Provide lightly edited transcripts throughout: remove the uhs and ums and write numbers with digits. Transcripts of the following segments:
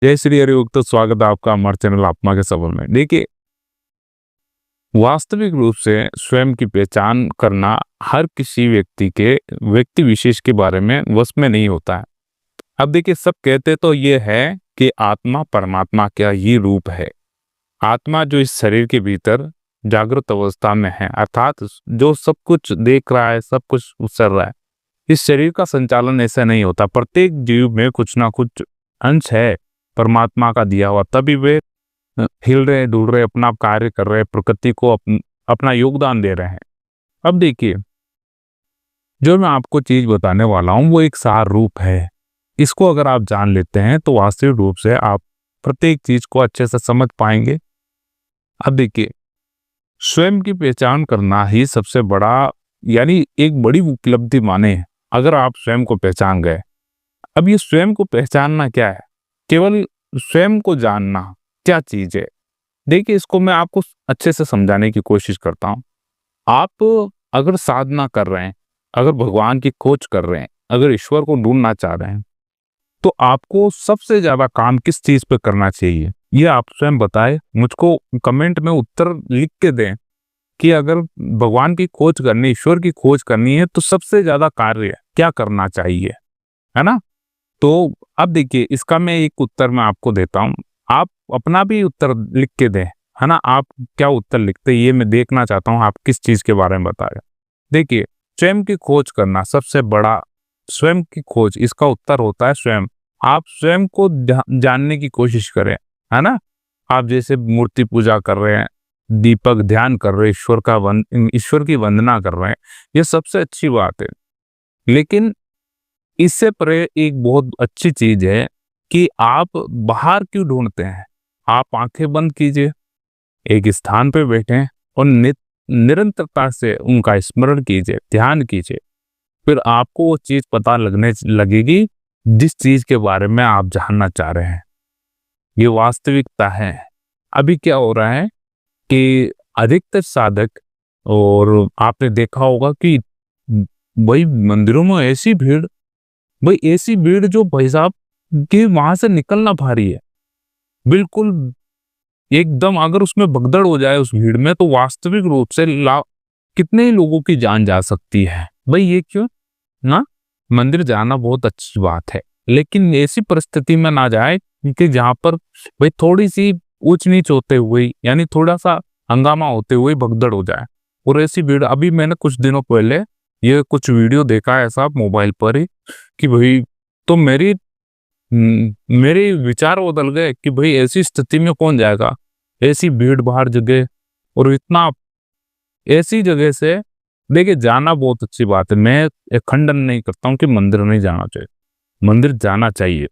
जय श्री हरिभक्त, स्वागत है आपका हमारे चैनल आत्मा के सफर में। देखिए, वास्तविक रूप से स्वयं की पहचान करना हर किसी व्यक्ति विशेष के बारे में वश में नहीं होता है। अब देखिए, सब कहते तो ये है कि आत्मा परमात्मा का ही रूप है। आत्मा जो इस शरीर के भीतर जागृत अवस्था में है, अर्थात जो सब कुछ देख रहा है, सब कुछ उछल रहा है। इस शरीर का संचालन ऐसा नहीं होता। प्रत्येक जीव में कुछ ना कुछ अंश है परमात्मा का दिया हुआ, तभी वे हिल रहे, डुल रहे, अपना कार्य कर रहे, प्रकृति को अपना योगदान दे रहे हैं। अब देखिए, जो मैं आपको चीज बताने वाला हूं वो एक सार रूप है। इसको अगर आप जान लेते हैं तो वास्तविक रूप से आप प्रत्येक चीज को अच्छे से समझ पाएंगे। अब देखिए, स्वयं की पहचान करना ही सबसे बड़ा, यानी एक बड़ी उपलब्धि माने अगर आप स्वयं को पहचान गए। अब ये स्वयं को पहचानना क्या है? केवल स्वयं को जानना क्या चीज है। देखिए, इसको मैं आपको अच्छे से समझाने की कोशिश करता हूं। आप अगर साधना कर रहे हैं, अगर भगवान की खोज कर रहे हैं, अगर ईश्वर को ढूंढना चाह रहे हैं, तो आपको सबसे ज्यादा काम किस चीज पे करना चाहिए, ये आप स्वयं बताएं। मुझको कमेंट में उत्तर लिख के दें कि अगर भगवान की खोज करनी, ईश्वर की खोज करनी है तो सबसे ज्यादा कार्य क्या करना चाहिए, है ना? तो अब देखिए, इसका मैं एक उत्तर मैं आपको देता हूं। आप अपना भी उत्तर लिख के दें, है ना? आप क्या उत्तर लिखते हैं ये मैं देखना चाहता हूं, आप किस चीज के बारे में बता रहे हैं। देखिए, स्वयं की खोज करना सबसे बड़ा, स्वयं की खोज, इसका उत्तर होता है स्वयं। आप स्वयं को जानने की कोशिश करें, है ना? आप जैसे मूर्ति पूजा कर रहे हैं, दीपक ध्यान कर रहे हैं, ईश्वर की वंदना कर रहे हैं, ये सबसे अच्छी बात है। लेकिन इससे परे एक बहुत अच्छी चीज है कि आप बाहर क्यों ढूंढते हैं। आप आंखें बंद कीजिए, एक स्थान पे बैठें और निरंतरता से उनका स्मरण कीजिए, ध्यान कीजिए। फिर आपको वो चीज पता लगने लगेगी जिस चीज के बारे में आप जानना चाह रहे हैं। ये वास्तविकता है। अभी क्या हो रहा है कि अधिकतर साधक, और आपने देखा होगा कि भाई मंदिरों में ऐसी भीड़ जो भाई साहब कि वहां से निकलना भारी है। बिल्कुल एकदम, अगर उसमें भगदड़ हो जाए उस भीड़ में तो वास्तविक रूप से कितने ही लोगों की जान जा सकती है। भाई ये क्यों ना? मंदिर जाना बहुत अच्छी बात है, लेकिन ऐसी परिस्थिति में ना जाए कि जहां पर भाई थोड़ी सी ऊंच नीच होते हुए, यानी थोड़ा सा हंगामा होते हुए भगदड़ हो जाए। और ऐसी भीड़, अभी मैंने कुछ दिनों पहले ये कुछ वीडियो देखा है ऐसा मोबाइल पर ही कि भाई, तो मेरे विचार बदल गए कि भाई ऐसी स्थिति में कौन जाएगा, ऐसी भीड़ भाड़ जगह, और इतना ऐसी जगह से। देखिए, जाना बहुत अच्छी बात है, मैं एक खंडन नहीं करता हूँ कि मंदिर नहीं जाना चाहिए, मंदिर जाना चाहिए।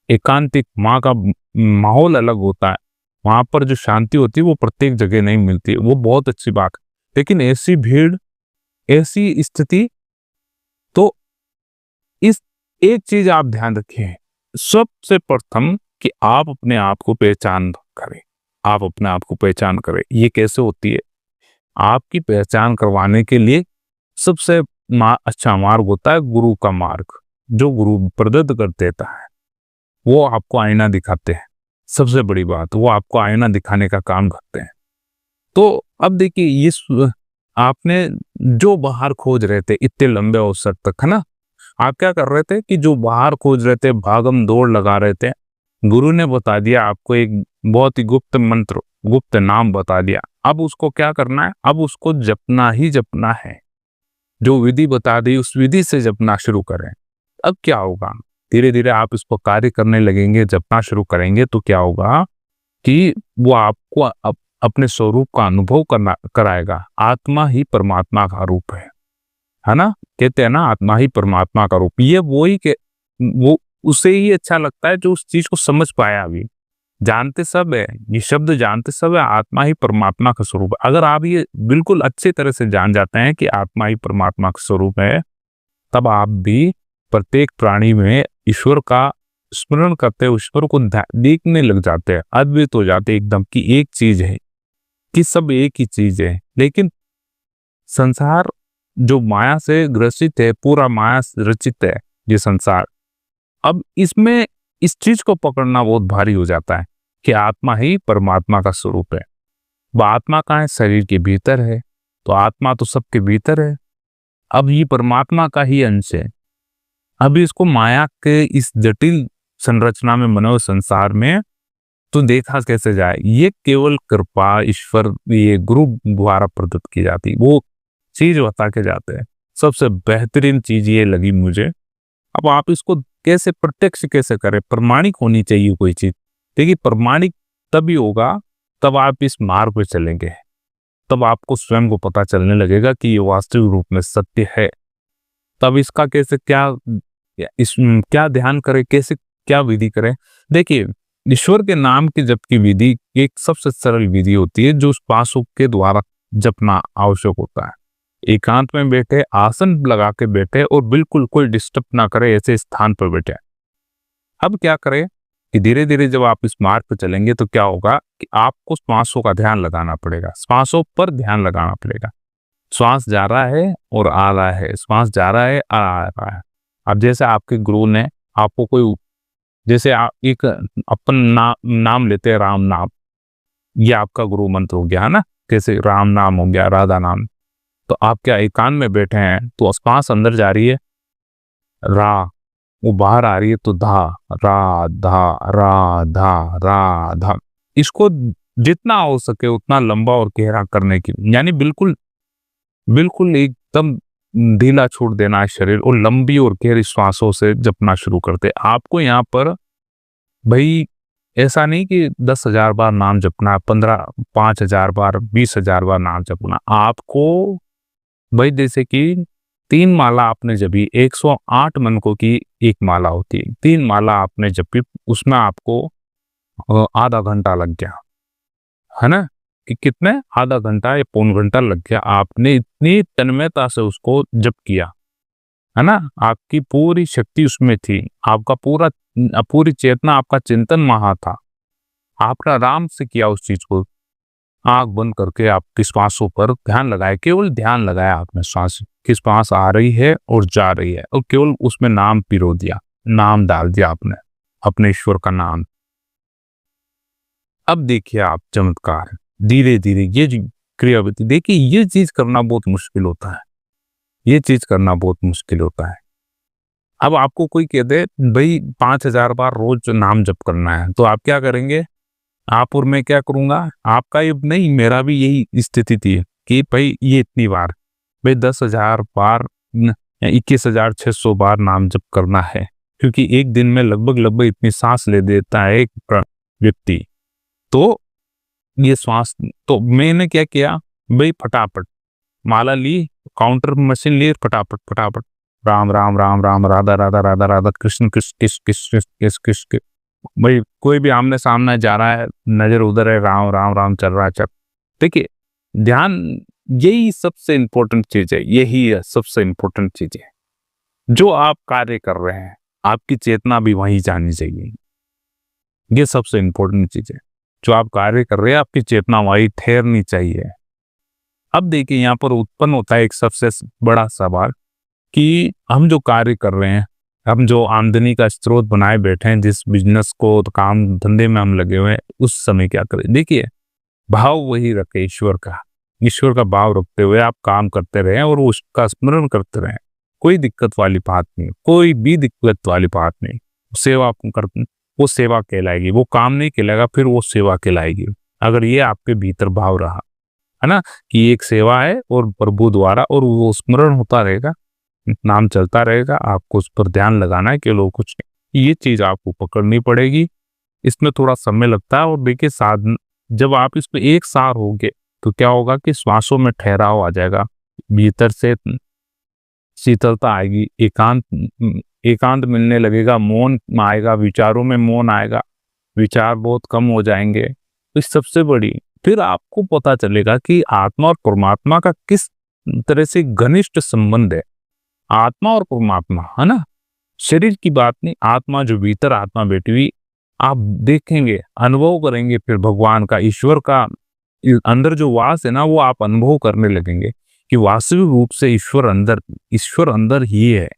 एकांतिक माँ का माहौल अलग होता है, वहां पर जो शांति होती है वो प्रत्येक जगह नहीं मिलती, वो बहुत अच्छी बात है। लेकिन ऐसी भीड़, ऐसी स्थिति, तो इस एक चीज आप ध्यान रखें सबसे प्रथम कि आप अपने आप को पहचान करें। आप अपने आप को पहचान करें। ये कैसे होती है? आपकी पहचान करवाने के लिए सबसे अच्छा मार्ग होता है गुरु का मार्ग, जो गुरु प्रदत्त कर देता है। वो आपको आईना दिखाते हैं। सबसे बड़ी बात, वो आपको आईना दिखाने का काम करते हैं। तो अब देखिए, आपने जो बाहर खोज रहे थे इतने लंबे अवसर तक, है ना, आप क्या कर रहे थे कि जो बाहर खोज रहे थे, भागम दौड़ लगा रहे थे, गुरु ने बता दिया आपको एक बहुत ही गुप्त मंत्र, गुप्त नाम बता दिया। अब उसको क्या करना है? अब उसको जपना ही जपना है। जो विधि बता दी उस विधि से जपना शुरू करें। अब क्या होगा, धीरे धीरे आप इसको कार्य करने लगेंगे, जपना शुरू करेंगे तो क्या होगा कि वो आपको अपने स्वरूप का अनुभव कराएगा। आत्मा ही परमात्मा का रूप है ना? कहते हैं ना, आत्मा ही परमात्मा का रूप। ये वो उसे ही अच्छा लगता है जो उस चीज को समझ पाया। अभी जानते सब है, ये शब्द जानते सब है, आत्मा ही परमात्मा का स्वरूप है। अगर आप ये बिल्कुल अच्छी तरह से जान जाते हैं कि आत्मा ही परमात्मा का स्वरूप है, तब आप भी प्रत्येक प्राणी में ईश्वर का स्मरण करते हुए ईश्वर को देखने लग जाते हैं, अद्भुत हो जाते हैं एकदम कि एक चीज है, कि सब एक ही चीज है। लेकिन संसार जो माया से ग्रसित है, पूरा माया रचित है ये संसार। अब इसमें इस चीज को पकड़ना बहुत भारी हो जाता है कि आत्मा ही परमात्मा का स्वरूप है। वो आत्मा कहाँ है? शरीर के भीतर है। तो आत्मा तो सबके भीतर है। अब ये परमात्मा का ही अंश है। अब इसको माया के इस जटिल संरचना में बने हुए संसार में तो देखा कैसे जाए? ये केवल कृपा ईश्वर, ये गुरु द्वारा प्रदत्त की जाती वो चीज बता के जाते हैं। सबसे बेहतरीन चीज ये लगी मुझे। अब आप इसको कैसे प्रत्यक्ष कैसे करें? प्रमाणिक होनी चाहिए कोई चीज। देखिए, प्रमाणिक तभी होगा तब आप इस मार्ग पे चलेंगे, तब आपको स्वयं को पता चलने लगेगा कि ये वास्तविक रूप में सत्य है। तब इसका कैसे क्या ध्यान करें, कैसे क्या विधि करें? देखिए, ईश्वर के नाम के जप की विधि एक सबसे सरल विधि होती है जो श्वासों के द्वारा जपना आवश्यक होता है। एकांत में बैठे, आसन लगा के बैठे और बिल्कुल कोई डिस्टर्ब ना करे ऐसे स्थान पर बैठे। अब क्या करें कि धीरे धीरे जब आप इस मार्ग पर चलेंगे तो क्या होगा कि आपको श्वासों का ध्यान लगाना पड़ेगा, श्वासों पर ध्यान लगाना पड़ेगा। श्वास जा रहा है और आ रहा है, श्वास जा रहा है आ रहा है। अब जैसे आपके गुरु ने आपको कोई, जैसे आप एक अपन नाम लेते हैं, राम नाम, ये आपका गुरु मंत्र हो गया है ना। कैसे राम नाम हो गया, राधा नाम। तो आप क्या एकांत में बैठे हैं तो श्वास अंदर जा रही है रा, वो बाहर आ रही है तो धा, राधा राधा राधा। इसको जितना हो सके उतना लंबा और गहरा करने की, यानी बिल्कुल बिल्कुल एकदम ढीला छोड़ देना है शरीर और लंबी और गहरी श्वासों से जपना शुरू करते। आपको यहाँ पर भाई ऐसा नहीं कि 10,000 बार नाम जपना, 5,000 बार, 20,000 बार नाम जपना। आपको भाई जैसे कि 3 माला आपने जपी, 108 मनकों की एक माला होती है, 3 माला आपने जपी, उसमें आपको आधा घंटा लग गया है ना। कि कितने, आधा घंटा या पौन घंटा लग गया। आपने इतनी तन्मयता से उसको जप किया है ना, आपकी पूरी शक्ति उसमें थी, आपका पूरी चेतना, आपका चिंतन वहां था। आपने आराम से किया उस चीज को, आंख बंद करके आपकी श्वासों पर ध्यान लगाया, केवल ध्यान लगाया आपने श्वास की, श्वास आ रही है और जा रही है, और केवल उसमें नाम पिरो दिया, नाम डाल दिया आपने, अपने ईश्वर का नाम। अब देखिए आप चमत्कार, धीरे धीरे ये क्रियाविधि, देखिए ये चीज करना बहुत मुश्किल होता है, ये चीज करना बहुत मुश्किल होता है। अब आपको कोई कह दे भाई 5,000 बार रोज नाम जप करना है, तो आप क्या करेंगे? आप और मैं क्या करूंगा? आपका ये नहीं, मेरा भी यही स्थिति थी कि भाई ये इतनी बार, भाई 10,000 बार या 21,600 बार नाम जप करना है, क्योंकि एक दिन में लगभग इतनी सांस ले देता है एक व्यक्ति। तो ये श्वास, तो मैंने क्या किया भाई, फटाफट माला ली, काउंटर मशीन ली, फटाफट फटाफट राम राम राम राम, राधा राधा राधा राधा, कृष्ण कृष्ण कृष्ण कृष्ण कृष्ण कृष्ण। भाई कोई भी आमने सामने जा रहा है, नजर उधर है, राम राम राम चल रहा है, चल। देखिए ध्यान यही सबसे इंपॉर्टेंट चीज है, यही है सबसे इंपॉर्टेंट चीज है। जो आप कार्य कर रहे हैं आपकी चेतना भी वहीं जानी चाहिए, ये सबसे इंपॉर्टेंट चीज है। जो आप कार्य कर रहे हैं आपकी चेतना वहीं ठहरनी चाहिए। अब देखिए यहाँ पर उत्पन्न होता है एक सबसे बड़ा सवाल कि हम जो कार्य कर रहे हैं, हम जो आमदनी का स्रोत बनाए बैठे हैं, जिस बिजनेस को, तो काम धंधे में हम लगे हुए हैं, उस समय क्या करें? देखिए भाव वही रखे, ईश्वर का भाव रखते हुए आप काम करते रहे और उसका स्मरण करते रहे। कोई दिक्कत वाली बात नहीं, कोई भी दिक्कत वाली बात नहीं। सेवा करते, वो सेवा कहलाएगी, वो काम नहीं कहलाएगा, फिर वो सेवा कहलाएगी। अगर ये आपके भीतर भाव रहा है ना कि एक सेवा है और प्रभु द्वारा, और वो स्मरण होता रहेगा, नाम चलता रहेगा, आपको उस पर ध्यान लगाना है, केवल कुछ नहीं। ये चीज आपको पकड़नी पड़ेगी, इसमें थोड़ा समय लगता है। और देखिए साधन, जब आप इसमें एक सार होगे तो क्या होगा कि श्वासों में ठहराव आ जाएगा, भीतर से शीतलता आएगी, एकांत मिलने लगेगा, मौन आएगा, विचारों में मौन आएगा, विचार बहुत कम हो जाएंगे। तो इस सबसे बड़ी, फिर आपको पता चलेगा कि आत्मा और परमात्मा का किस तरह से घनिष्ठ संबंध है। आत्मा और परमात्मा है ना, शरीर की बात नहीं, आत्मा जो भीतर आत्मा बैठी हुई, आप देखेंगे, अनुभव करेंगे, फिर भगवान का, ईश्वर का अंदर जो वास है ना, वो आप अनुभव करने लगेंगे कि वास्तविक रूप से ईश्वर अंदर ही है।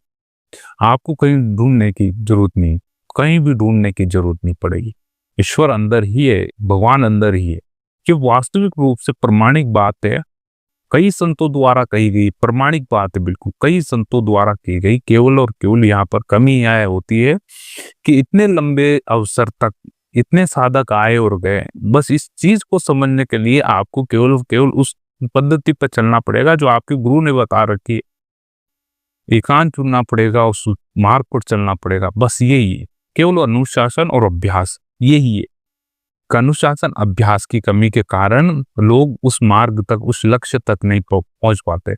आपको कहीं ढूंढने की जरूरत नहीं, कहीं भी ढूंढने की जरूरत नहीं पड़ेगी। ईश्वर अंदर ही है, भगवान अंदर ही है। ये वास्तविक रूप से प्रमाणिक बात है, कई संतों द्वारा कही गई प्रमाणिक बात है, बिल्कुल कई संतों द्वारा की गई। केवल और केवल यहाँ पर कमी यह होती है कि इतने लंबे अवसर तक इतने साधक आए और गए। बस इस चीज को समझने के लिए आपको केवल केवल उस पद्धति पर चलना पड़ेगा जो आपके गुरु ने बता रखी है। एकांत चुनना पड़ेगा, उस मार्ग पर चलना पड़ेगा। बस यही है, केवल अनुशासन और अभ्यास यही है। अनुशासन अभ्यास की कमी के कारण लोग उस मार्ग तक, उस लक्ष्य तक नहीं पहुंच पाते।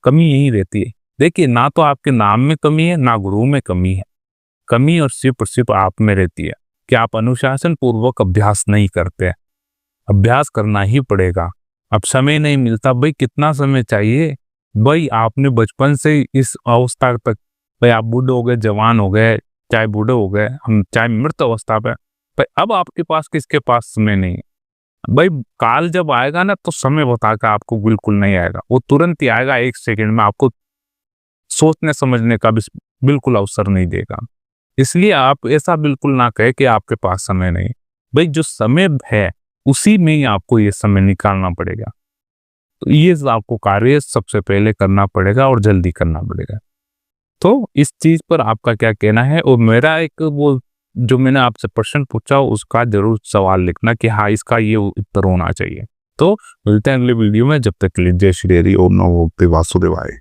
कमी यही रहती है। देखिए, ना तो आपके नाम में कमी है, ना गुरु में कमी है। कमी और सिर्फ आप में रहती है कि आप अनुशासन पूर्वक अभ्यास नहीं करते। अभ्यास करना ही पड़ेगा। अब समय नहीं मिलता, भाई कितना समय चाहिए? भाई आपने बचपन से इस अवस्था तक, भाई आप बूढ़े हो गए, जवान हो गए, चाहे बूढ़े हो गए, हम चाहे मृत अवस्था पे, भाई अब आपके पास किसके पास समय नहीं है। भाई काल जब आएगा ना, तो समय बता के आपको बिल्कुल नहीं आएगा, वो तुरंत ही आएगा, 1 सेकंड में। आपको सोचने समझने का भी बिल्कुल अवसर नहीं देगा। इसलिए आप ऐसा बिल्कुल ना कहे कि आपके पास समय नहीं। भाई जो समय है उसी में ही आपको ये समय निकालना पड़ेगा। तो ये आपको कार्य सबसे पहले करना पड़ेगा और जल्दी करना पड़ेगा। तो इस चीज पर आपका क्या कहना है? और मेरा एक वो जो मैंने आपसे प्रश्न पूछा उसका जरूर सवाल लिखना कि हाँ, इसका ये उत्तर होना चाहिए। तो मिलते हैं अगले वीडियो में। जब तक के लिए जय श्री हरि, ओम नमो भगवते वासुदेवाय।